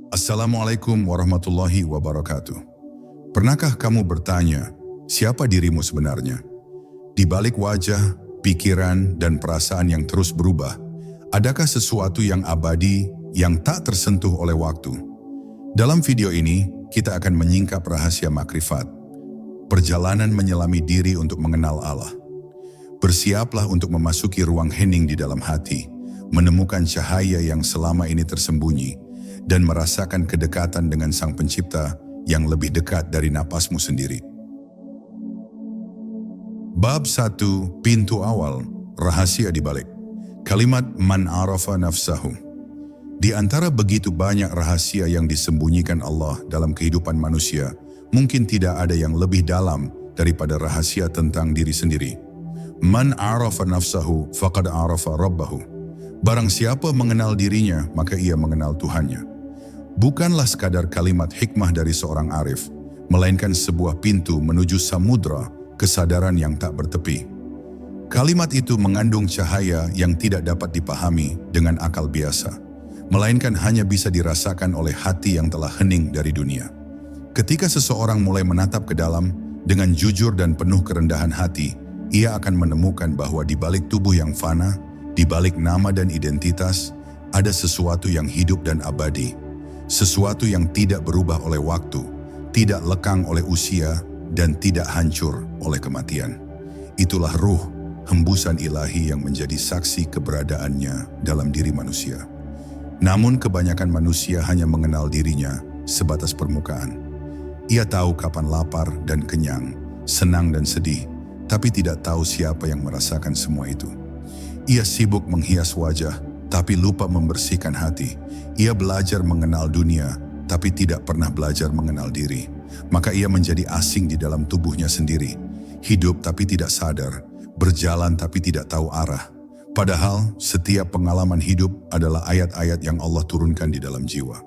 Assalamualaikum warahmatullahi wabarakatuh. Pernahkah kamu bertanya, siapa dirimu sebenarnya? Di balik wajah, pikiran, dan perasaan yang terus berubah, adakah sesuatu yang abadi yang tak tersentuh oleh waktu? Dalam video ini, kita akan menyingkap rahasia makrifat, perjalanan menyelami diri untuk mengenal Allah. Bersiaplah untuk memasuki ruang hening di dalam hati, menemukan cahaya yang selama ini tersembunyi, dan merasakan kedekatan dengan Sang Pencipta yang lebih dekat dari napasmu sendiri. Bab 1, pintu awal, rahasia di balik. Kalimat man arafa nafsahu. Di antara begitu banyak rahasia yang disembunyikan Allah dalam kehidupan manusia, mungkin tidak ada yang lebih dalam daripada rahasia tentang diri sendiri. Man arafa nafsahu faqad arafa rabbahu. Barang siapa mengenal dirinya, maka ia mengenal Tuhannya. Bukanlah sekadar kalimat hikmah dari seorang arif, melainkan sebuah pintu menuju samudra kesadaran yang tak bertepi. Kalimat itu mengandung cahaya yang tidak dapat dipahami dengan akal biasa, melainkan hanya bisa dirasakan oleh hati yang telah hening dari dunia. Ketika seseorang mulai menatap ke dalam dengan jujur dan penuh kerendahan hati, ia akan menemukan bahwa di balik tubuh yang fana, di balik nama dan identitas, ada sesuatu yang hidup dan abadi. Sesuatu yang tidak berubah oleh waktu, tidak lekang oleh usia, dan tidak hancur oleh kematian. Itulah ruh, hembusan ilahi yang menjadi saksi keberadaannya dalam diri manusia. Namun kebanyakan manusia hanya mengenal dirinya sebatas permukaan. Ia tahu kapan lapar dan kenyang, senang dan sedih, tapi tidak tahu siapa yang merasakan semua itu. Ia sibuk menghias wajah, tapi lupa membersihkan hati. Ia belajar mengenal dunia, tapi tidak pernah belajar mengenal diri. Maka ia menjadi asing di dalam tubuhnya sendiri. Hidup tapi tidak sadar, berjalan tapi tidak tahu arah. Padahal setiap pengalaman hidup adalah ayat-ayat yang Allah turunkan di dalam jiwa.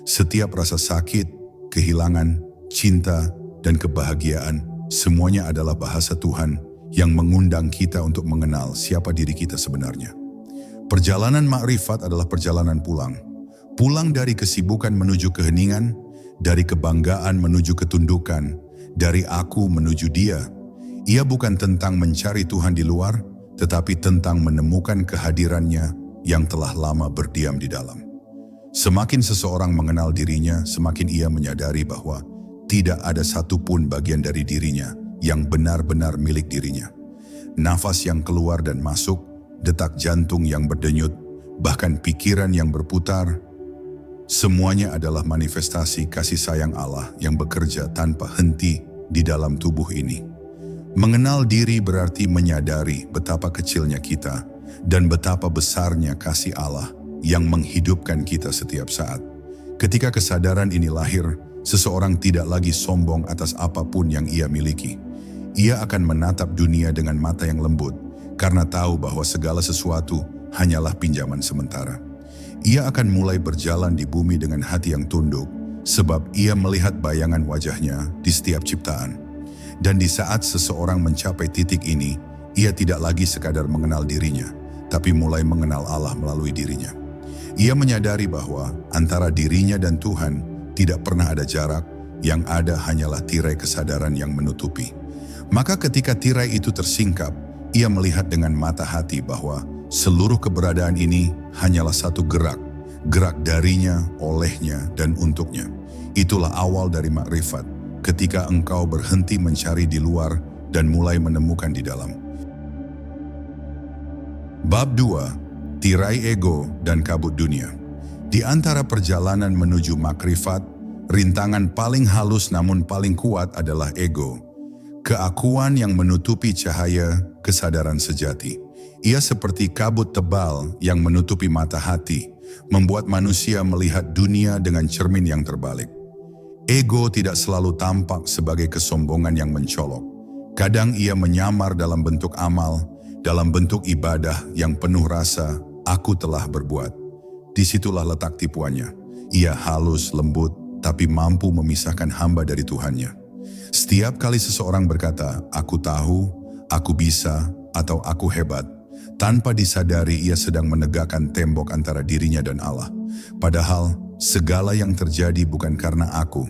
Setiap rasa sakit, kehilangan, cinta, dan kebahagiaan, semuanya adalah bahasa Tuhan yang mengundang kita untuk mengenal siapa diri kita sebenarnya. Perjalanan makrifat adalah perjalanan pulang. Pulang dari kesibukan menuju keheningan, dari kebanggaan menuju ketundukan, dari aku menuju Dia. Ia bukan tentang mencari Tuhan di luar, tetapi tentang menemukan kehadirannya yang telah lama berdiam di dalam. Semakin seseorang mengenal dirinya, semakin ia menyadari bahwa tidak ada satupun bagian dari dirinya yang benar-benar milik dirinya. Nafas yang keluar dan masuk, detak jantung yang berdenyut, bahkan pikiran yang berputar, semuanya adalah manifestasi kasih sayang Allah yang bekerja tanpa henti di dalam tubuh ini. Mengenal diri berarti menyadari betapa kecilnya kita dan betapa besarnya kasih Allah yang menghidupkan kita setiap saat. Ketika kesadaran ini lahir, seseorang tidak lagi sombong atas apapun yang ia miliki. Ia akan menatap dunia dengan mata yang lembut, karena tahu bahwa segala sesuatu hanyalah pinjaman sementara. Ia akan mulai berjalan di bumi dengan hati yang tunduk, sebab ia melihat bayangan wajahnya di setiap ciptaan. Dan di saat seseorang mencapai titik ini, ia tidak lagi sekadar mengenal dirinya, tapi mulai mengenal Allah melalui dirinya. Ia menyadari bahwa antara dirinya dan Tuhan tidak pernah ada jarak, yang ada hanyalah tirai kesadaran yang menutupi. Maka ketika tirai itu tersingkap, ia melihat dengan mata hati bahwa seluruh keberadaan ini hanyalah satu gerak darinya, olehnya, dan untuknya. Itulah awal dari makrifat, ketika engkau berhenti mencari di luar dan mulai menemukan di dalam. Bab 2, tirai ego dan kabut dunia. Di antara perjalanan menuju makrifat, rintangan paling halus namun paling kuat adalah ego. Keakuan yang menutupi cahaya kesadaran sejati. Ia seperti kabut tebal yang menutupi mata hati, membuat manusia melihat dunia dengan cermin yang terbalik. Ego tidak selalu tampak sebagai kesombongan yang mencolok. Kadang ia menyamar dalam bentuk amal, dalam bentuk ibadah yang penuh rasa, aku telah berbuat. Disitulah letak tipuannya. Ia halus, lembut, tapi mampu memisahkan hamba dari Tuhannya. Setiap kali seseorang berkata, aku tahu, aku bisa, atau aku hebat, Tanpa disadari ia sedang menegakkan tembok antara dirinya dan Allah. Padahal segala yang terjadi bukan karena aku,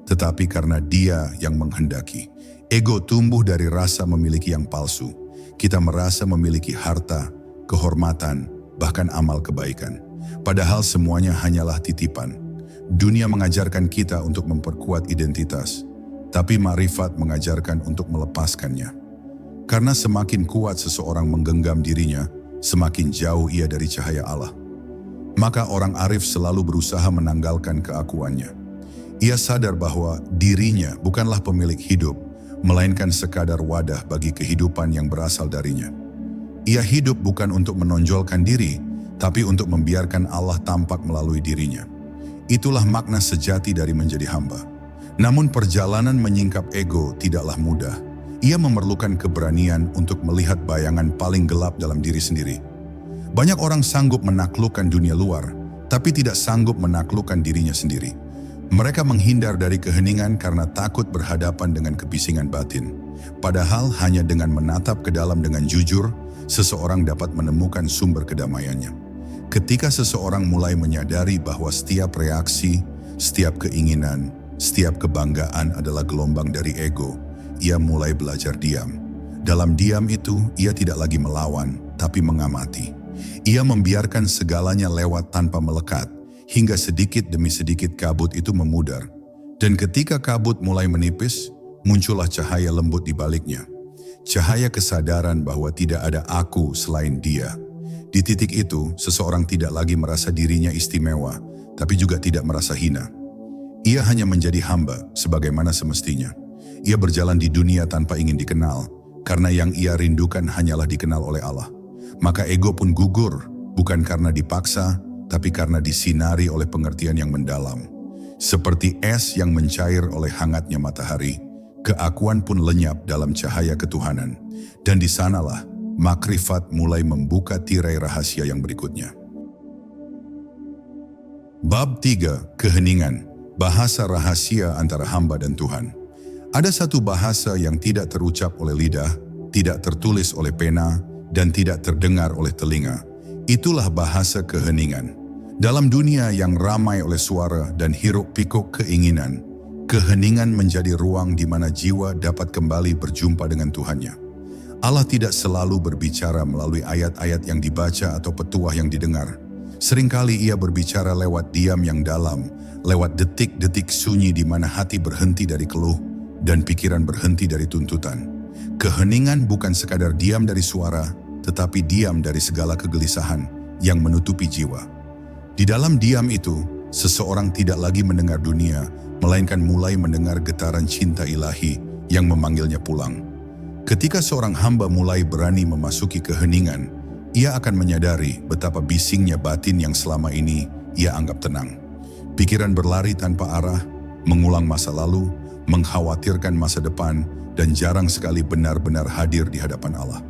tetapi karena Dia yang menghendaki. Ego tumbuh dari rasa memiliki yang palsu. Kita merasa memiliki harta, kehormatan, bahkan amal kebaikan. Padahal semuanya hanyalah titipan. Dunia mengajarkan kita untuk memperkuat identitas, tapi makrifat mengajarkan untuk melepaskannya. Karena semakin kuat seseorang menggenggam dirinya, semakin jauh ia dari cahaya Allah. Maka orang arif selalu berusaha menanggalkan keakuannya. Ia sadar bahwa dirinya bukanlah pemilik hidup, melainkan sekadar wadah bagi kehidupan yang berasal darinya. Ia hidup bukan untuk menonjolkan diri, tapi untuk membiarkan Allah tampak melalui dirinya. Itulah makna sejati dari menjadi hamba. Namun perjalanan menyingkap ego tidaklah mudah. Ia memerlukan keberanian untuk melihat bayangan paling gelap dalam diri sendiri. Banyak orang sanggup menaklukkan dunia luar, tapi tidak sanggup menaklukkan dirinya sendiri. Mereka menghindar dari keheningan karena takut berhadapan dengan kebisingan batin. Padahal hanya dengan menatap ke dalam dengan jujur, seseorang dapat menemukan sumber kedamaiannya. Ketika seseorang mulai menyadari bahwa setiap reaksi, setiap keinginan, setiap kebanggaan adalah gelombang dari ego, ia mulai belajar diam. Dalam diam itu, ia tidak lagi melawan, tapi mengamati. Ia membiarkan segalanya lewat tanpa melekat, hingga sedikit demi sedikit kabut itu memudar. Dan ketika kabut mulai menipis, muncullah cahaya lembut di baliknya. Cahaya kesadaran bahwa tidak ada aku selain Dia. Di titik itu, seseorang tidak lagi merasa dirinya istimewa, tapi juga tidak merasa hina. Ia hanya menjadi hamba sebagaimana semestinya. Ia berjalan di dunia tanpa ingin dikenal, karena yang ia rindukan hanyalah dikenal oleh Allah. Maka ego pun gugur, bukan karena dipaksa, tapi karena disinari oleh pengertian yang mendalam. Seperti es yang mencair oleh hangatnya matahari, keakuan pun lenyap dalam cahaya ketuhanan. Dan di sanalah makrifat mulai membuka tirai rahasia yang berikutnya. Bab 3. Keheningan. Bahasa rahasia antara hamba dan Tuhan. Ada satu bahasa yang tidak terucap oleh lidah, tidak tertulis oleh pena, dan tidak terdengar oleh telinga. Itulah bahasa keheningan. Dalam dunia yang ramai oleh suara dan hiruk-pikuk keinginan, keheningan menjadi ruang di mana jiwa dapat kembali berjumpa dengan Tuhannya. Allah tidak selalu berbicara melalui ayat-ayat yang dibaca atau petuah yang didengar. Seringkali Ia berbicara lewat diam yang dalam, lewat detik-detik sunyi di mana hati berhenti dari keluh dan pikiran berhenti dari tuntutan. Keheningan bukan sekadar diam dari suara, tetapi diam dari segala kegelisahan yang menutupi jiwa. Di dalam diam itu, seseorang tidak lagi mendengar dunia, melainkan mulai mendengar getaran cinta ilahi yang memanggilnya pulang. Ketika seorang hamba mulai berani memasuki keheningan, ia akan menyadari betapa bisingnya batin yang selama ini ia anggap tenang. Pikiran berlari tanpa arah, mengulang masa lalu, mengkhawatirkan masa depan, dan jarang sekali benar-benar hadir di hadapan Allah.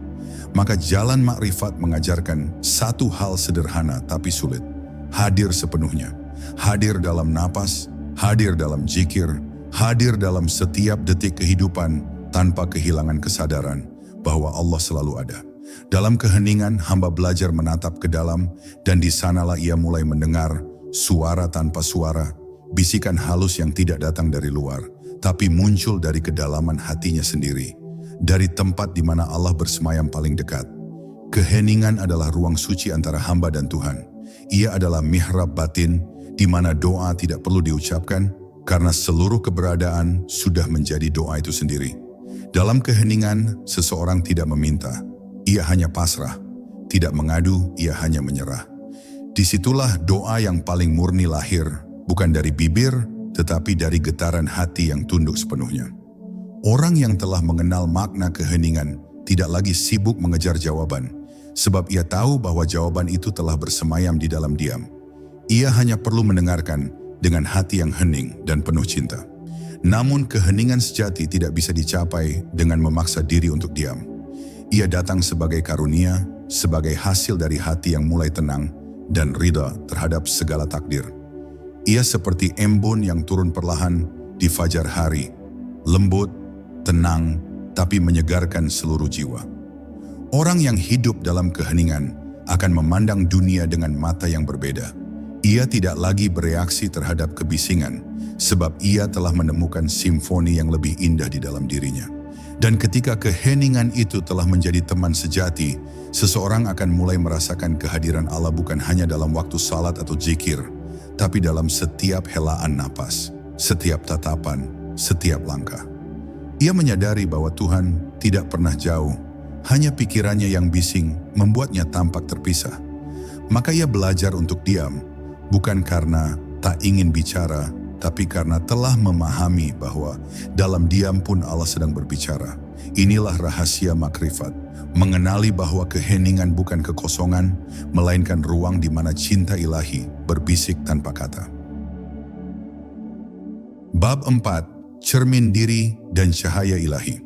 Maka jalan makrifat mengajarkan satu hal sederhana tapi sulit. Hadir sepenuhnya. Hadir dalam napas, hadir dalam zikir, hadir dalam setiap detik kehidupan tanpa kehilangan kesadaran bahwa Allah selalu ada. Dalam keheningan, hamba belajar menatap ke dalam, dan di sanalah ia mulai mendengar suara tanpa suara, bisikan halus yang tidak datang dari luar, tapi muncul dari kedalaman hatinya sendiri, dari tempat di mana Allah bersemayam paling dekat. Keheningan adalah ruang suci antara hamba dan Tuhan. Ia adalah mihrab batin, di mana doa tidak perlu diucapkan, karena seluruh keberadaan sudah menjadi doa itu sendiri. Dalam keheningan, seseorang tidak meminta, ia hanya pasrah. Tidak mengadu, ia hanya menyerah. Disitulah doa yang paling murni lahir, bukan dari bibir, tetapi dari getaran hati yang tunduk sepenuhnya. Orang yang telah mengenal makna keheningan tidak lagi sibuk mengejar jawaban, sebab ia tahu bahwa jawaban itu telah bersemayam di dalam diam. Ia hanya perlu mendengarkan dengan hati yang hening dan penuh cinta. Namun keheningan sejati tidak bisa dicapai dengan memaksa diri untuk diam. Ia datang sebagai karunia, sebagai hasil dari hati yang mulai tenang dan ridha terhadap segala takdir. Ia seperti embun yang turun perlahan di fajar hari, lembut, tenang, tapi menyegarkan seluruh jiwa. Orang yang hidup dalam keheningan akan memandang dunia dengan mata yang berbeda. Ia tidak lagi bereaksi terhadap kebisingan, sebab ia telah menemukan simfoni yang lebih indah di dalam dirinya. Dan ketika keheningan itu telah menjadi teman sejati, seseorang akan mulai merasakan kehadiran Allah bukan hanya dalam waktu salat atau zikir, tapi dalam setiap helaan napas, setiap tatapan, setiap langkah. Ia menyadari bahwa Tuhan tidak pernah jauh, hanya pikirannya yang bising membuatnya tampak terpisah. Maka ia belajar untuk diam, bukan karena tak ingin bicara, tapi karena telah memahami bahwa dalam diam pun Allah sedang berbicara. Inilah rahasia makrifat, mengenali bahwa keheningan bukan kekosongan, melainkan ruang di mana cinta ilahi berbisik tanpa kata. Bab 4. Cermin diri dan cahaya ilahi.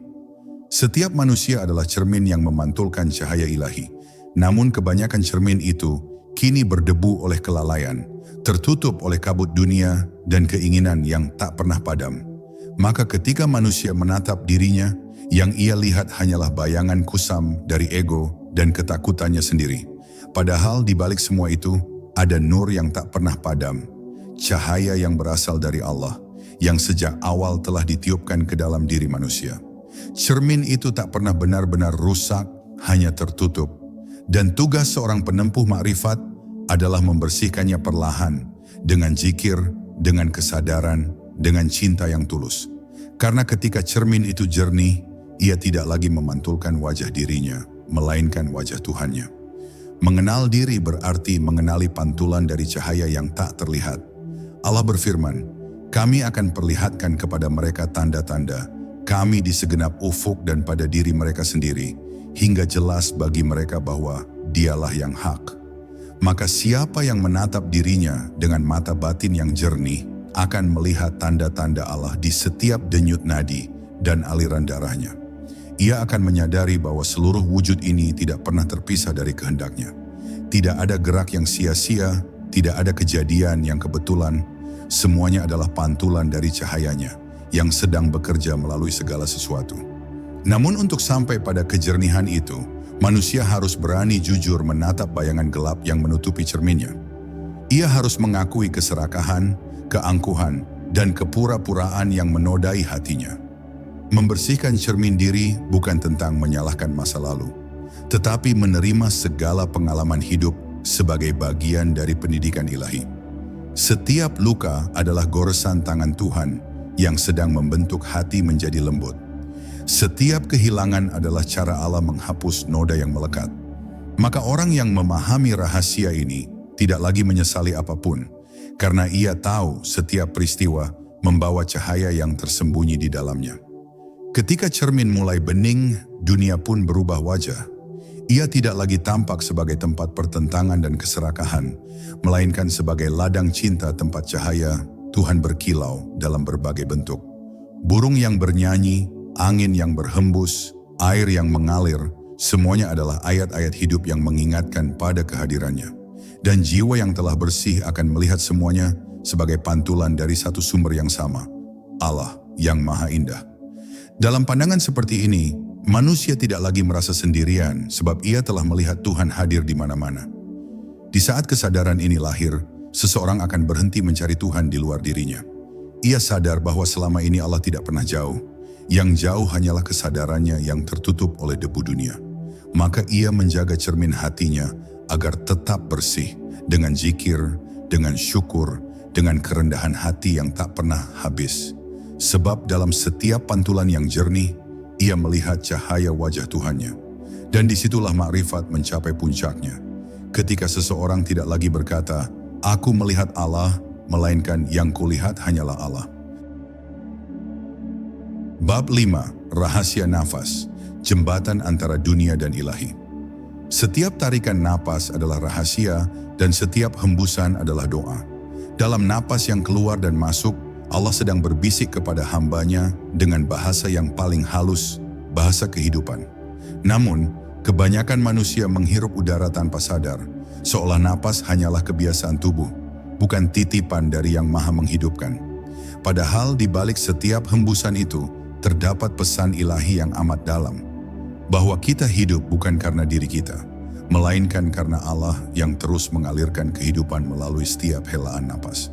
Setiap manusia adalah cermin yang memantulkan cahaya ilahi. Namun kebanyakan cermin itu kini berdebu oleh kelalaian, tertutup oleh kabut dunia dan keinginan yang tak pernah padam. Maka ketika manusia menatap dirinya, yang ia lihat hanyalah bayangan kusam dari ego dan ketakutannya sendiri. Padahal di balik semua itu, ada nur yang tak pernah padam, cahaya yang berasal dari Allah, yang sejak awal telah ditiupkan ke dalam diri manusia. Cermin itu tak pernah benar-benar rusak, hanya tertutup. Dan tugas seorang penempuh makrifat adalah membersihkannya perlahan, dengan zikir, dengan kesadaran, dengan cinta yang tulus. Karena ketika cermin itu jernih, ia tidak lagi memantulkan wajah dirinya, melainkan wajah Tuhannya. Mengenal diri berarti mengenali pantulan dari cahaya yang tak terlihat. Allah berfirman, "Kami akan perlihatkan kepada mereka tanda-tanda kami di segenap ufuk dan pada diri mereka sendiri, hingga jelas bagi mereka bahwa Dialah yang hak." Maka siapa yang menatap dirinya dengan mata batin yang jernih akan melihat tanda-tanda Allah di setiap denyut nadi dan aliran darahnya. Ia akan menyadari bahwa seluruh wujud ini tidak pernah terpisah dari kehendaknya. Tidak ada gerak yang sia-sia, tidak ada kejadian yang kebetulan. Semuanya adalah pantulan dari cahayanya yang sedang bekerja melalui segala sesuatu. Namun untuk sampai pada kejernihan itu, manusia harus berani jujur menatap bayangan gelap yang menutupi cerminnya. Ia harus mengakui keserakahan, keangkuhan, dan kepura-puraan yang menodai hatinya. Membersihkan cermin diri bukan tentang menyalahkan masa lalu, tetapi menerima segala pengalaman hidup sebagai bagian dari pendidikan ilahi. Setiap luka adalah goresan tangan Tuhan yang sedang membentuk hati menjadi lembut. Setiap kehilangan adalah cara Allah menghapus noda yang melekat. Maka orang yang memahami rahasia ini tidak lagi menyesali apapun, karena ia tahu setiap peristiwa membawa cahaya yang tersembunyi di dalamnya. Ketika cermin mulai bening, dunia pun berubah wajah. Ia tidak lagi tampak sebagai tempat pertentangan dan keserakahan, melainkan sebagai ladang cinta tempat cahaya Tuhan berkilau dalam berbagai bentuk. Burung yang bernyanyi, angin yang berhembus, air yang mengalir, semuanya adalah ayat-ayat hidup yang mengingatkan pada kehadirannya. Dan jiwa yang telah bersih akan melihat semuanya sebagai pantulan dari satu sumber yang sama, Allah yang Maha Indah. Dalam pandangan seperti ini, manusia tidak lagi merasa sendirian sebab ia telah melihat Tuhan hadir di mana-mana. Di saat kesadaran ini lahir, seseorang akan berhenti mencari Tuhan di luar dirinya. Ia sadar bahwa selama ini Allah tidak pernah jauh. Yang jauh hanyalah kesadarannya yang tertutup oleh debu dunia. Maka ia menjaga cermin hatinya agar tetap bersih dengan zikir, dengan syukur, dengan kerendahan hati yang tak pernah habis. Sebab dalam setiap pantulan yang jernih, ia melihat cahaya wajah Tuhannya. Dan disitulah makrifat mencapai puncaknya. Ketika seseorang tidak lagi berkata, "Aku melihat Allah," melainkan yang kulihat hanyalah Allah. Bab 5. Rahasia nafas, jembatan antara dunia dan ilahi. Setiap tarikan napas adalah rahasia dan setiap hembusan adalah doa. Dalam napas yang keluar dan masuk, Allah sedang berbisik kepada hambanya dengan bahasa yang paling halus, bahasa kehidupan. Namun, kebanyakan manusia menghirup udara tanpa sadar, seolah napas hanyalah kebiasaan tubuh, bukan titipan dari Yang Maha Menghidupkan. Padahal di balik setiap hembusan itu, terdapat pesan ilahi yang amat dalam. bahwa kita hidup bukan karena diri kita, melainkan karena Allah yang terus mengalirkan kehidupan melalui setiap helaan napas.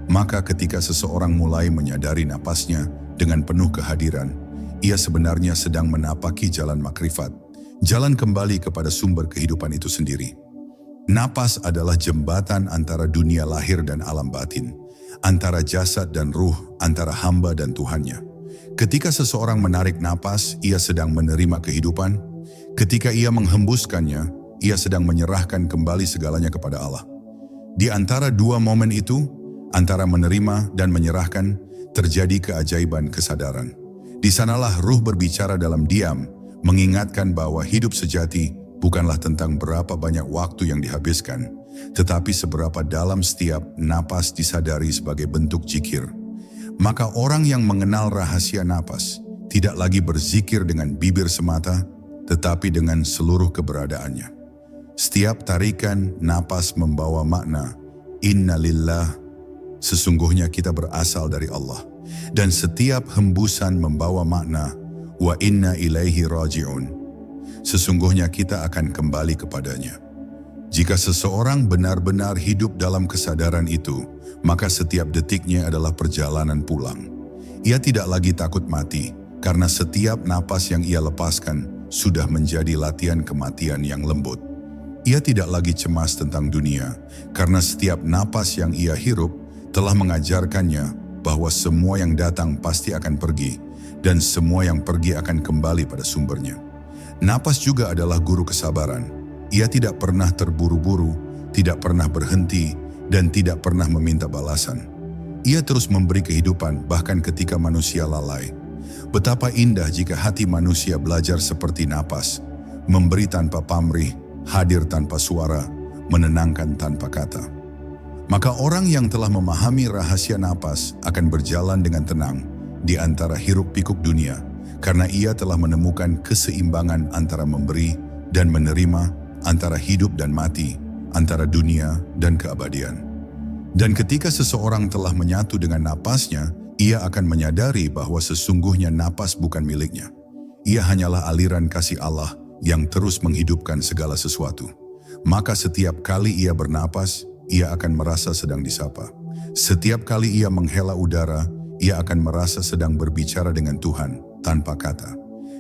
Maka ketika seseorang mulai menyadari napasnya dengan penuh kehadiran, ia sebenarnya sedang menapaki jalan makrifat, jalan kembali kepada sumber kehidupan itu sendiri. Napas adalah jembatan antara dunia lahir dan alam batin, antara jasad dan ruh, antara hamba dan Tuhannya. Ketika seseorang menarik napas, ia sedang menerima kehidupan. Ketika ia menghembuskannya, ia sedang menyerahkan kembali segalanya kepada Allah. Di antara dua momen itu, antara menerima dan menyerahkan, terjadi keajaiban kesadaran. Di sanalah ruh berbicara dalam diam, mengingatkan bahwa hidup sejati bukanlah tentang berapa banyak waktu yang dihabiskan, tetapi seberapa dalam setiap napas disadari sebagai bentuk zikir. Maka orang yang mengenal rahasia napas tidak lagi berzikir dengan bibir semata, tetapi dengan seluruh keberadaannya. Setiap tarikan napas membawa makna, Inna lillah, sesungguhnya kita berasal dari Allah. Dan setiap hembusan membawa makna, wa inna ilaihi raji'un, sesungguhnya kita akan kembali kepadanya. Jika seseorang benar-benar hidup dalam kesadaran itu, maka setiap detiknya adalah perjalanan pulang. Ia tidak lagi takut mati, karena setiap napas yang ia lepaskan sudah menjadi latihan kematian yang lembut. Ia tidak lagi cemas tentang dunia, karena setiap napas yang ia hirup telah mengajarkannya bahwa semua yang datang pasti akan pergi, dan semua yang pergi akan kembali pada sumbernya. Napas juga adalah guru kesabaran. Ia tidak pernah terburu-buru, tidak pernah berhenti, dan tidak pernah meminta balasan. Ia terus memberi kehidupan bahkan ketika manusia lalai. Betapa indah jika hati manusia belajar seperti napas, memberi tanpa pamrih, hadir tanpa suara, menenangkan tanpa kata. Maka orang yang telah memahami rahasia napas akan berjalan dengan tenang di antara hiruk-pikuk dunia, karena ia telah menemukan keseimbangan antara memberi dan menerima, antara hidup dan mati, antara dunia dan keabadian. Dan ketika seseorang telah menyatu dengan napasnya, ia akan menyadari bahwa sesungguhnya napas bukan miliknya. Ia hanyalah aliran kasih Allah yang terus menghidupkan segala sesuatu. Maka setiap kali ia bernapas, ia akan merasa sedang disapa. Setiap kali ia menghela udara, ia akan merasa sedang berbicara dengan Tuhan tanpa kata.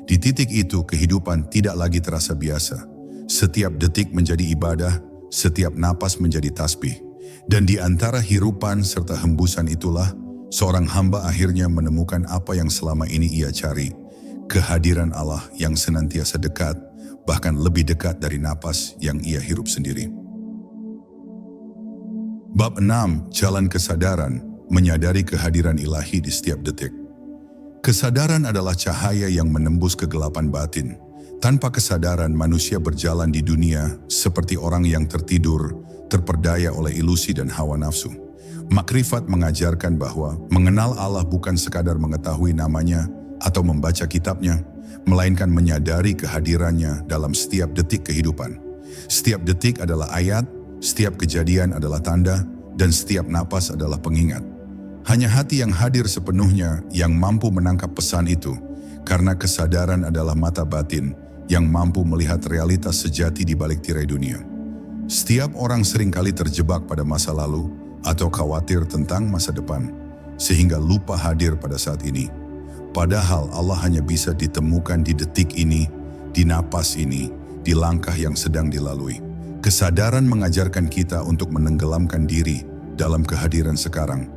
Di titik itu, kehidupan tidak lagi terasa biasa. Setiap detik menjadi ibadah, setiap napas menjadi tasbih. Dan di antara hirupan serta hembusan itulah, seorang hamba akhirnya menemukan apa yang selama ini ia cari. Kehadiran Allah yang senantiasa dekat, bahkan lebih dekat dari napas yang ia hirup sendiri. Bab 6, Jalan Kesadaran, menyadari kehadiran ilahi di setiap detik. Kesadaran adalah cahaya yang menembus kegelapan batin. Tanpa kesadaran, manusia berjalan di dunia seperti orang yang tertidur, terperdaya oleh ilusi dan hawa nafsu. Makrifat mengajarkan bahwa mengenal Allah bukan sekadar mengetahui namanya atau membaca kitabnya, melainkan menyadari kehadirannya dalam setiap detik kehidupan. Setiap detik adalah ayat, setiap kejadian adalah tanda, dan setiap napas adalah pengingat. Hanya hati yang hadir sepenuhnya yang mampu menangkap pesan itu, karena kesadaran adalah mata batin yang mampu melihat realitas sejati di balik tirai dunia. Setiap orang seringkali terjebak pada masa lalu atau khawatir tentang masa depan, sehingga lupa hadir pada saat ini. Padahal Allah hanya bisa ditemukan di detik ini, di napas ini, di langkah yang sedang dilalui. Kesadaran mengajarkan kita untuk menenggelamkan diri dalam kehadiran sekarang,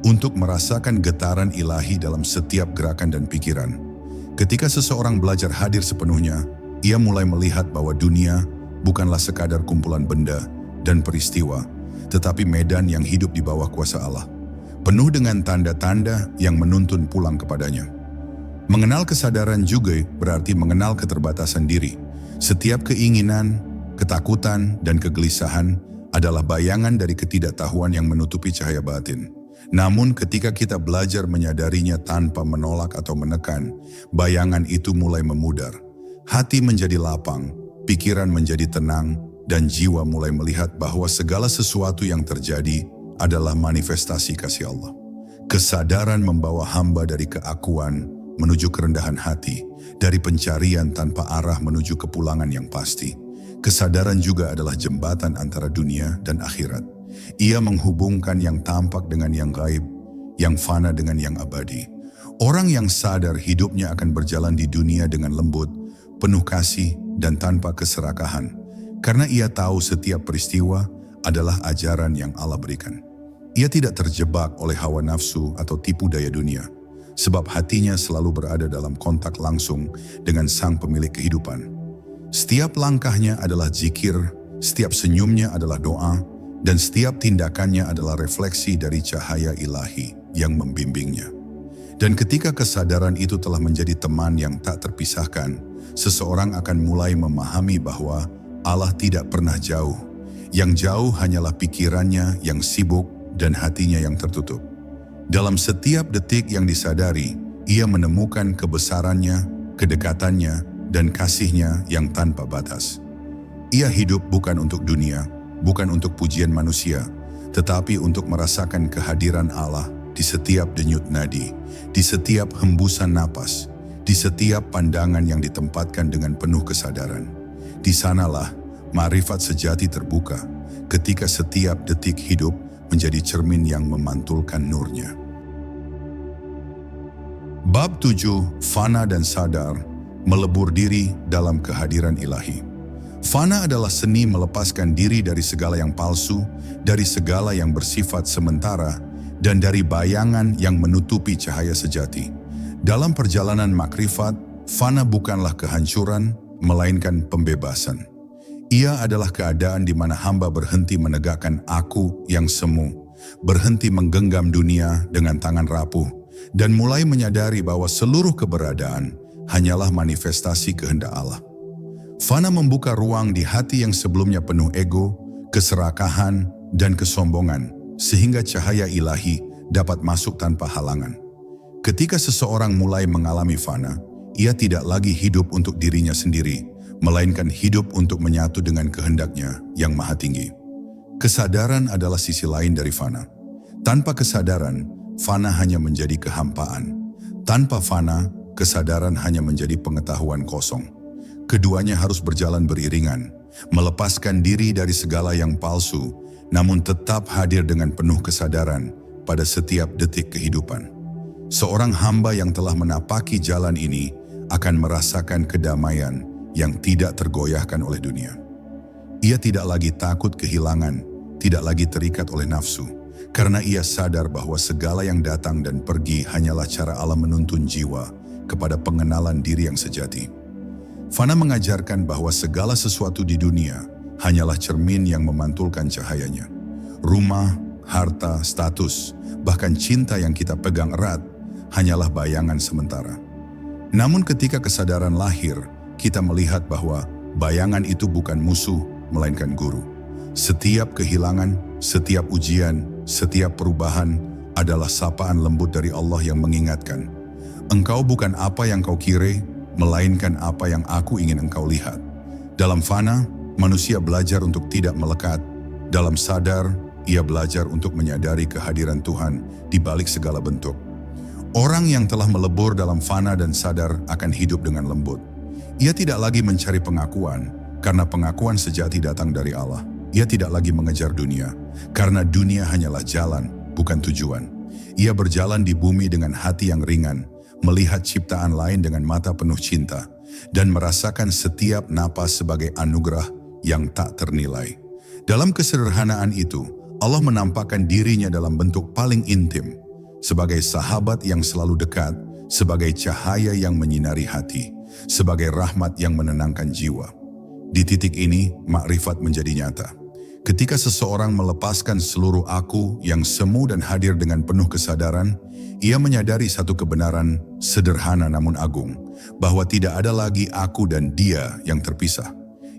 untuk merasakan getaran ilahi dalam setiap gerakan dan pikiran. Ketika seseorang belajar hadir sepenuhnya, ia mulai melihat bahwa dunia bukanlah sekadar kumpulan benda dan peristiwa, tetapi medan yang hidup di bawah kuasa Allah, penuh dengan tanda-tanda yang menuntun pulang kepadanya. Mengenal kesadaran juga berarti mengenal keterbatasan diri. Setiap keinginan, ketakutan, dan kegelisahan adalah bayangan dari ketidaktahuan yang menutupi cahaya batin. Namun ketika kita belajar menyadarinya tanpa menolak atau menekan, bayangan itu mulai memudar. Hati menjadi lapang, pikiran menjadi tenang, dan jiwa mulai melihat bahwa segala sesuatu yang terjadi adalah manifestasi kasih Allah. Kesadaran membawa hamba dari keakuan menuju kerendahan hati, dari pencarian tanpa arah menuju kepulangan yang pasti. Kesadaran juga adalah jembatan antara dunia dan akhirat. Ia menghubungkan yang tampak dengan yang gaib, yang fana dengan yang abadi. Orang yang sadar hidupnya akan berjalan di dunia dengan lembut, penuh kasih dan tanpa keserakahan, karena ia tahu setiap peristiwa adalah ajaran yang Allah berikan. Ia tidak terjebak oleh hawa nafsu atau tipu daya dunia, sebab hatinya selalu berada dalam kontak langsung dengan Sang Pemilik kehidupan. Setiap langkahnya adalah zikir, setiap senyumnya adalah doa, dan setiap tindakannya adalah refleksi dari cahaya ilahi yang membimbingnya. Dan ketika kesadaran itu telah menjadi teman yang tak terpisahkan, seseorang akan mulai memahami bahwa Allah tidak pernah jauh. Yang jauh hanyalah pikirannya yang sibuk dan hatinya yang tertutup. Dalam setiap detik yang disadari, ia menemukan kebesarannya, kedekatannya, dan kasihnya yang tanpa batas. Ia hidup bukan untuk dunia, bukan untuk pujian manusia, tetapi untuk merasakan kehadiran Allah di setiap denyut nadi, di setiap hembusan napas, di setiap pandangan yang ditempatkan dengan penuh kesadaran. Di sanalah ma'rifat sejati terbuka, ketika setiap detik hidup menjadi cermin yang memantulkan nurnya. Bab 7, Fana dan Sadar, melebur diri dalam kehadiran ilahi. Fana adalah seni melepaskan diri dari segala yang palsu, dari segala yang bersifat sementara, dan dari bayangan yang menutupi cahaya sejati. Dalam perjalanan makrifat, fana bukanlah kehancuran, melainkan pembebasan. Ia adalah keadaan di mana hamba berhenti menegakkan aku yang semu, berhenti menggenggam dunia dengan tangan rapuh, dan mulai menyadari bahwa seluruh keberadaan hanyalah manifestasi kehendak Allah. Fana membuka ruang di hati yang sebelumnya penuh ego, keserakahan, dan kesombongan, sehingga cahaya ilahi dapat masuk tanpa halangan. Ketika seseorang mulai mengalami fana, ia tidak lagi hidup untuk dirinya sendiri, melainkan hidup untuk menyatu dengan kehendaknya yang maha tinggi. Kesadaran adalah sisi lain dari fana. Tanpa kesadaran, fana hanya menjadi kehampaan. Tanpa fana, kesadaran hanya menjadi pengetahuan kosong. Keduanya harus berjalan beriringan, melepaskan diri dari segala yang palsu, namun tetap hadir dengan penuh kesadaran pada setiap detik kehidupan. Seorang hamba yang telah menapaki jalan ini akan merasakan kedamaian yang tidak tergoyahkan oleh dunia. Ia tidak lagi takut kehilangan, tidak lagi terikat oleh nafsu, karena ia sadar bahwa segala yang datang dan pergi hanyalah cara Allah menuntun jiwa kepada pengenalan diri yang sejati. Fana mengajarkan bahwa segala sesuatu di dunia hanyalah cermin yang memantulkan cahayanya. Rumah, harta, status, bahkan cinta yang kita pegang erat hanyalah bayangan sementara. Namun ketika kesadaran lahir, kita melihat bahwa bayangan itu bukan musuh, melainkan guru. Setiap kehilangan, setiap ujian, setiap perubahan adalah sapaan lembut dari Allah yang mengingatkan, engkau bukan apa yang kau kira, melainkan apa yang aku ingin engkau lihat. Dalam fana, manusia belajar untuk tidak melekat. Dalam sadar, ia belajar untuk menyadari kehadiran Tuhan di balik segala bentuk. Orang yang telah melebur dalam fana dan sadar akan hidup dengan lembut. Ia tidak lagi mencari pengakuan, karena pengakuan sejati datang dari Allah. Ia tidak lagi mengejar dunia, karena dunia hanyalah jalan, bukan tujuan. Ia berjalan di bumi dengan hati yang ringan, melihat ciptaan lain dengan mata penuh cinta, dan merasakan setiap napas sebagai anugerah yang tak ternilai. Dalam kesederhanaan itu, Allah menampakkan dirinya dalam bentuk paling intim, sebagai sahabat yang selalu dekat, sebagai cahaya yang menyinari hati, sebagai rahmat yang menenangkan jiwa. Di titik ini, makrifat menjadi nyata. Ketika seseorang melepaskan seluruh aku yang semu dan hadir dengan penuh kesadaran, ia menyadari satu kebenaran sederhana namun agung, bahwa tidak ada lagi aku dan dia yang terpisah.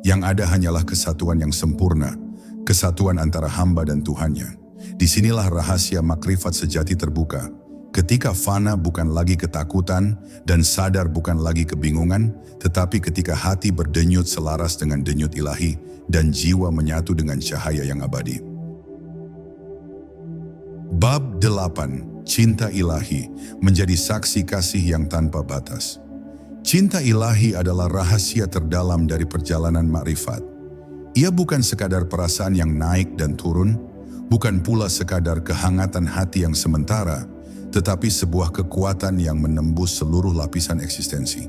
Yang ada hanyalah kesatuan yang sempurna, kesatuan antara hamba dan Tuhannya. Disinilah rahasia makrifat sejati terbuka. Ketika fana bukan lagi ketakutan dan sadar bukan lagi kebingungan, tetapi ketika hati berdenyut selaras dengan denyut ilahi dan jiwa menyatu dengan cahaya yang abadi. Bab 8. cinta ilahi, menjadi saksi kasih yang tanpa batas. Cinta ilahi adalah rahasia terdalam dari perjalanan makrifat. Ia bukan sekadar perasaan yang naik dan turun, bukan pula sekadar kehangatan hati yang sementara, tetapi sebuah kekuatan yang menembus seluruh lapisan eksistensi.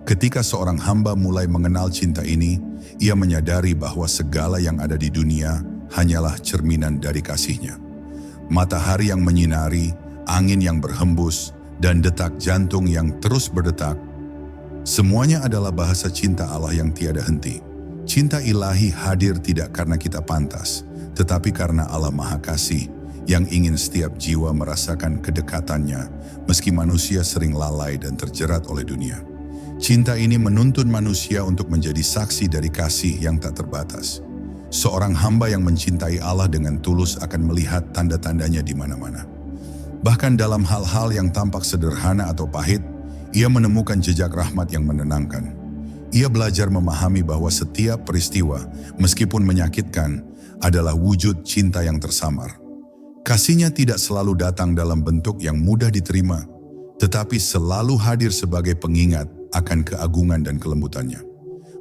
Ketika seorang hamba mulai mengenal cinta ini, ia menyadari bahwa segala yang ada di dunia hanyalah cerminan dari kasihnya. Matahari yang menyinari, angin yang berhembus, dan detak jantung yang terus berdetak, semuanya adalah bahasa cinta Allah yang tiada henti. Cinta ilahi hadir tidak karena kita pantas, tetapi karena Allah Maha Kasih yang ingin setiap jiwa merasakan kedekatannya, meski manusia sering lalai dan terjerat oleh dunia. Cinta ini menuntun manusia untuk menjadi saksi dari kasih yang tak terbatas. Seorang hamba yang mencintai Allah dengan tulus akan melihat tanda-tandanya di mana-mana. Bahkan dalam hal-hal yang tampak sederhana atau pahit, ia menemukan jejak rahmat yang menenangkan. Ia belajar memahami bahwa setiap peristiwa, meskipun menyakitkan, adalah wujud cinta yang tersamar. Kasihnya tidak selalu datang dalam bentuk yang mudah diterima, tetapi selalu hadir sebagai pengingat akan keagungan dan kelembutannya.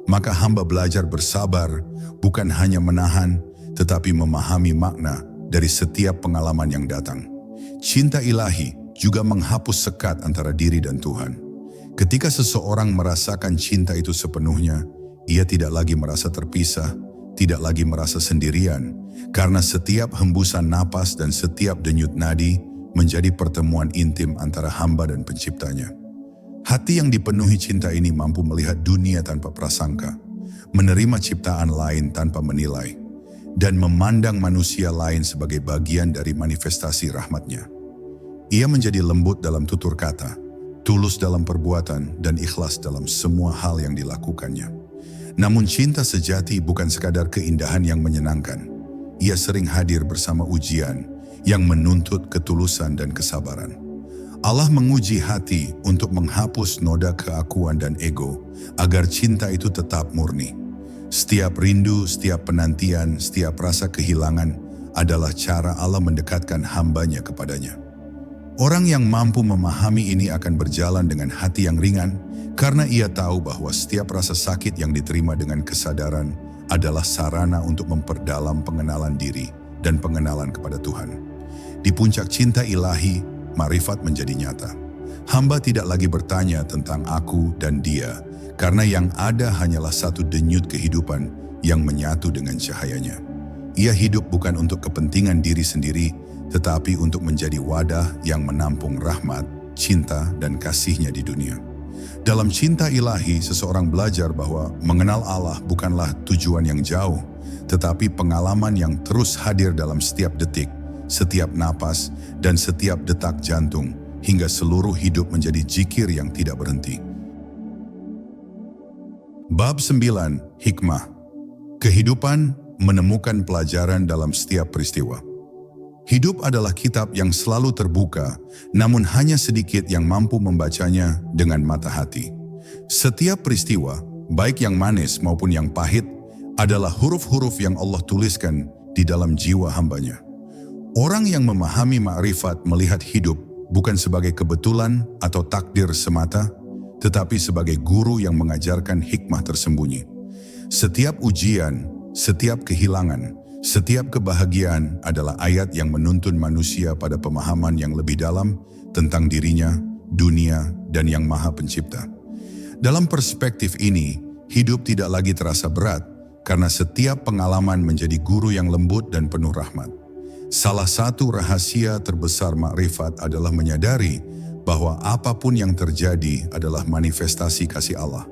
Maka hamba belajar bersabar, bukan hanya menahan, tetapi memahami makna dari setiap pengalaman yang datang. Cinta ilahi juga menghapus sekat antara diri dan Tuhan. Ketika seseorang merasakan cinta itu sepenuhnya, ia tidak lagi merasa terpisah, tidak lagi merasa sendirian, karena setiap hembusan napas dan setiap denyut nadi menjadi pertemuan intim antara hamba dan penciptanya. Hati yang dipenuhi cinta ini mampu melihat dunia tanpa prasangka, menerima ciptaan lain tanpa menilai, dan memandang manusia lain sebagai bagian dari manifestasi rahmatnya. Ia menjadi lembut dalam tutur kata, tulus dalam perbuatan, dan ikhlas dalam semua hal yang dilakukannya. Namun cinta sejati bukan sekadar keindahan yang menyenangkan. Ia sering hadir bersama ujian yang menuntut ketulusan dan kesabaran. Allah menguji hati untuk menghapus noda keakuan dan ego agar cinta itu tetap murni. Setiap rindu, setiap penantian, setiap rasa kehilangan adalah cara Allah mendekatkan hambanya kepadanya. Orang yang mampu memahami ini akan berjalan dengan hati yang ringan karena ia tahu bahwa setiap rasa sakit yang diterima dengan kesadaran adalah sarana untuk memperdalam pengenalan diri dan pengenalan kepada Tuhan. Di puncak cinta ilahi, makrifat menjadi nyata. Hamba tidak lagi bertanya tentang aku dan dia, karena yang ada hanyalah satu denyut kehidupan yang menyatu dengan cahayanya. Ia hidup bukan untuk kepentingan diri sendiri, tetapi untuk menjadi wadah yang menampung rahmat, cinta, dan kasihnya di dunia. Dalam cinta ilahi, seseorang belajar bahwa mengenal Allah bukanlah tujuan yang jauh, tetapi pengalaman yang terus hadir dalam setiap detik, setiap napas, dan setiap detak jantung, hingga seluruh hidup menjadi zikir yang tidak berhenti. Bab 9. Hikmah. Kehidupan menemukan pelajaran dalam setiap peristiwa. Hidup adalah kitab yang selalu terbuka, namun hanya sedikit yang mampu membacanya dengan mata hati. Setiap peristiwa, baik yang manis maupun yang pahit, adalah huruf-huruf yang Allah tuliskan di dalam jiwa hambanya. Orang yang memahami makrifat melihat hidup bukan sebagai kebetulan atau takdir semata, tetapi sebagai guru yang mengajarkan hikmah tersembunyi. Setiap ujian, setiap kehilangan, setiap kebahagiaan adalah ayat yang menuntun manusia pada pemahaman yang lebih dalam tentang dirinya, dunia, dan Yang Maha Pencipta. Dalam perspektif ini, hidup tidak lagi terasa berat karena setiap pengalaman menjadi guru yang lembut dan penuh rahmat. Salah satu rahasia terbesar makrifat adalah menyadari bahwa apapun yang terjadi adalah manifestasi kasih Allah.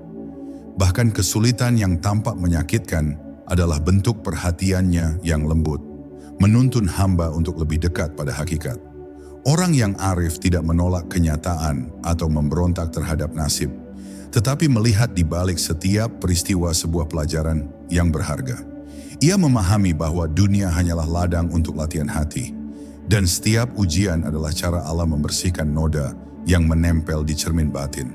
Bahkan kesulitan yang tampak menyakitkan adalah bentuk perhatiannya yang lembut, menuntun hamba untuk lebih dekat pada hakikat. Orang yang arif tidak menolak kenyataan atau memberontak terhadap nasib, tetapi melihat di balik setiap peristiwa sebuah pelajaran yang berharga. Ia memahami bahwa dunia hanyalah ladang untuk latihan hati, dan setiap ujian adalah cara Allah membersihkan noda yang menempel di cermin batin.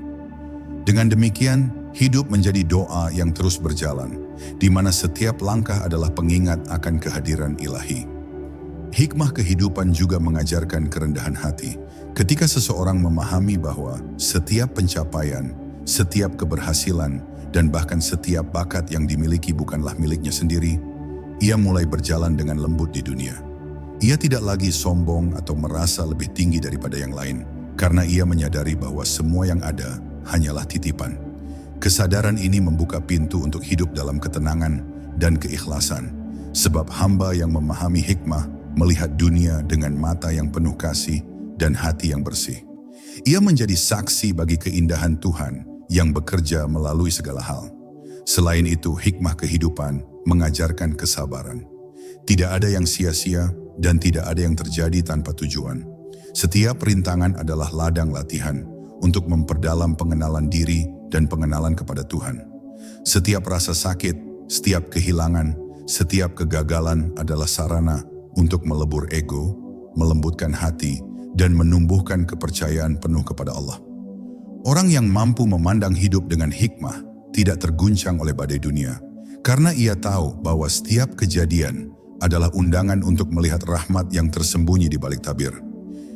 Dengan demikian, hidup menjadi doa yang terus berjalan, di mana setiap langkah adalah pengingat akan kehadiran ilahi. Hikmah kehidupan juga mengajarkan kerendahan hati. Ketika seseorang memahami bahwa setiap pencapaian, setiap keberhasilan, dan bahkan setiap bakat yang dimiliki bukanlah miliknya sendiri, ia mulai berjalan dengan lembut di dunia. Ia tidak lagi sombong atau merasa lebih tinggi daripada yang lain, karena ia menyadari bahwa semua yang ada hanyalah titipan. Kesadaran ini membuka pintu untuk hidup dalam ketenangan dan keikhlasan, sebab hamba yang memahami hikmah melihat dunia dengan mata yang penuh kasih dan hati yang bersih. Ia menjadi saksi bagi keindahan Tuhan yang bekerja melalui segala hal. Selain itu, hikmah kehidupan mengajarkan kesabaran. Tidak ada yang sia-sia dan tidak ada yang terjadi tanpa tujuan. Setiap rintangan adalah ladang latihan untuk memperdalam pengenalan diri dan pengenalan kepada Tuhan. Setiap rasa sakit, setiap kehilangan, setiap kegagalan adalah sarana untuk melebur ego, melembutkan hati, dan menumbuhkan kepercayaan penuh kepada Allah. Orang yang mampu memandang hidup dengan hikmah tidak terguncang oleh badai dunia, karena ia tahu bahwa setiap kejadian adalah undangan untuk melihat rahmat yang tersembunyi di balik tabir.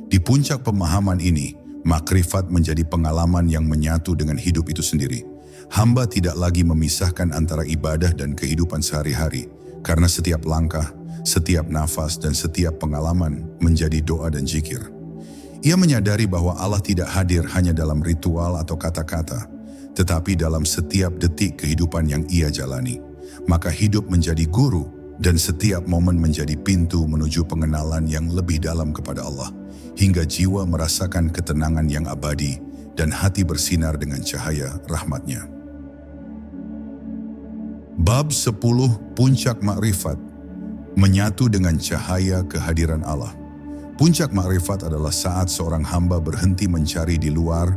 Di puncak pemahaman ini, makrifat menjadi pengalaman yang menyatu dengan hidup itu sendiri. Hamba tidak lagi memisahkan antara ibadah dan kehidupan sehari-hari, karena setiap langkah, setiap nafas, dan setiap pengalaman menjadi doa dan zikir. Ia menyadari bahwa Allah tidak hadir hanya dalam ritual atau kata-kata, tetapi dalam setiap detik kehidupan yang ia jalani. Maka hidup menjadi guru, dan setiap momen menjadi pintu menuju pengenalan yang lebih dalam kepada Allah, hingga jiwa merasakan ketenangan yang abadi dan hati bersinar dengan cahaya rahmat-Nya. Bab 10 Puncak Makrifat, menyatu dengan cahaya kehadiran Allah. Puncak makrifat adalah saat seorang hamba berhenti mencari di luar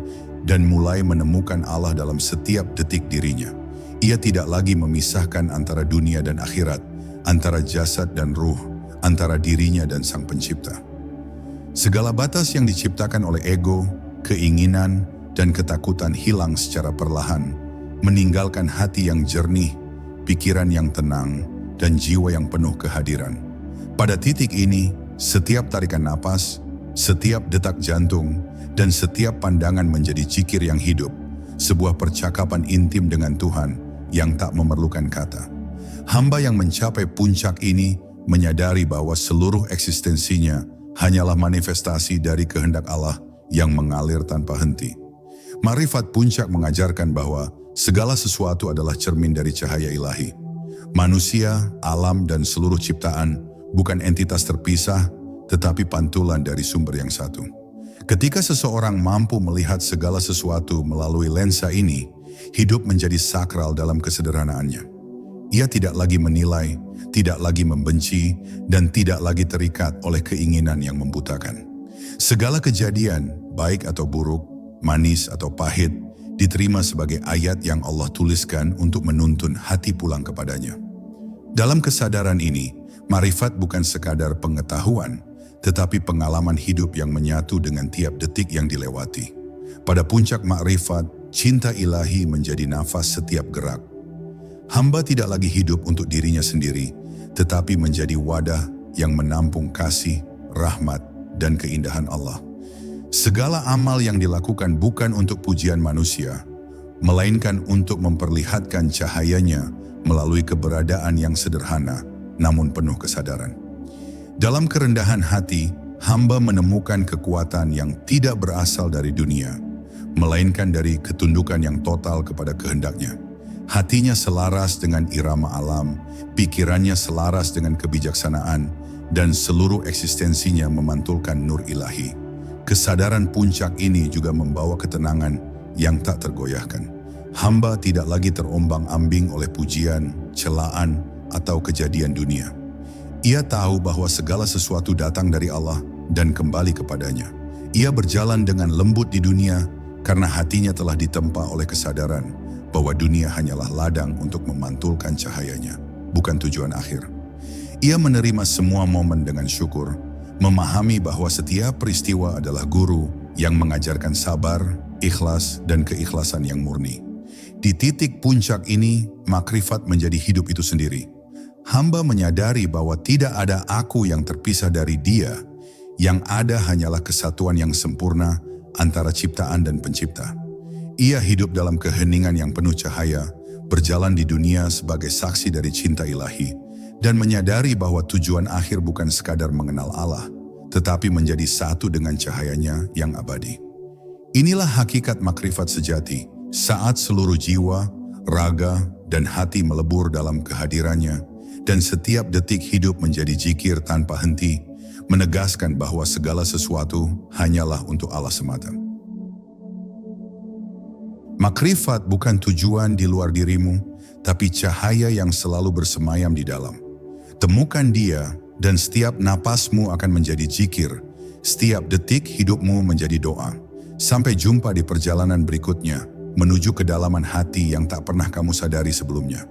dan mulai menemukan Allah dalam setiap detik dirinya. Ia tidak lagi memisahkan antara dunia dan akhirat, antara jasad dan ruh, antara dirinya dan Sang Pencipta. Segala batas yang diciptakan oleh ego, keinginan, dan ketakutan hilang secara perlahan, meninggalkan hati yang jernih, pikiran yang tenang, dan jiwa yang penuh kehadiran. Pada titik ini, setiap tarikan napas, setiap detak jantung, dan setiap pandangan menjadi zikir yang hidup, sebuah percakapan intim dengan Tuhan yang tak memerlukan kata. Hamba yang mencapai puncak ini menyadari bahwa seluruh eksistensinya hanyalah manifestasi dari kehendak Allah yang mengalir tanpa henti. Makrifat puncak mengajarkan bahwa segala sesuatu adalah cermin dari cahaya ilahi. Manusia, alam, dan seluruh ciptaan bukan entitas terpisah, tetapi pantulan dari sumber yang satu. Ketika seseorang mampu melihat segala sesuatu melalui lensa ini, hidup menjadi sakral dalam kesederhanaannya. Ia tidak lagi menilai, tidak lagi membenci, dan tidak lagi terikat oleh keinginan yang membutakan. Segala kejadian, baik atau buruk, manis atau pahit, diterima sebagai ayat yang Allah tuliskan untuk menuntun hati pulang kepadanya. Dalam kesadaran ini, makrifat bukan sekadar pengetahuan, tetapi pengalaman hidup yang menyatu dengan tiap detik yang dilewati. Pada puncak makrifat, cinta ilahi menjadi nafas setiap gerak. Hamba tidak lagi hidup untuk dirinya sendiri, tetapi menjadi wadah yang menampung kasih, rahmat, dan keindahan Allah. Segala amal yang dilakukan bukan untuk pujian manusia, melainkan untuk memperlihatkan cahayanya melalui keberadaan yang sederhana, namun penuh kesadaran. Dalam kerendahan hati, hamba menemukan kekuatan yang tidak berasal dari dunia, melainkan dari ketundukan yang total kepada kehendak-Nya. Hatinya selaras dengan irama alam, pikirannya selaras dengan kebijaksanaan, dan seluruh eksistensinya memantulkan nur ilahi. Kesadaran puncak ini juga membawa ketenangan yang tak tergoyahkan. Hamba tidak lagi terombang-ambing oleh pujian, celaan, atau kejadian dunia. Ia tahu bahwa segala sesuatu datang dari Allah dan kembali kepadanya. Ia berjalan dengan lembut di dunia karena hatinya telah ditempa oleh kesadaran bahwa dunia hanyalah ladang untuk memantulkan cahayanya, bukan tujuan akhir. Ia menerima semua momen dengan syukur, memahami bahwa setiap peristiwa adalah guru yang mengajarkan sabar, ikhlas, dan keikhlasan yang murni. Di titik puncak ini, makrifat menjadi hidup itu sendiri. Hamba menyadari bahwa tidak ada aku yang terpisah dari Dia, yang ada hanyalah kesatuan yang sempurna antara ciptaan dan pencipta. Ia hidup dalam keheningan yang penuh cahaya, berjalan di dunia sebagai saksi dari cinta ilahi, dan menyadari bahwa tujuan akhir bukan sekadar mengenal Allah, tetapi menjadi satu dengan cahayanya yang abadi. Inilah hakikat makrifat sejati, saat seluruh jiwa, raga, dan hati melebur dalam kehadirannya, dan setiap detik hidup menjadi zikir tanpa henti, menegaskan bahwa segala sesuatu hanyalah untuk Allah semata. Makrifat bukan tujuan di luar dirimu, tapi cahaya yang selalu bersemayam di dalam. Temukan Dia, dan setiap napasmu akan menjadi zikir, setiap detik hidupmu menjadi doa. Sampai jumpa di perjalanan berikutnya, menuju kedalaman hati yang tak pernah kamu sadari sebelumnya.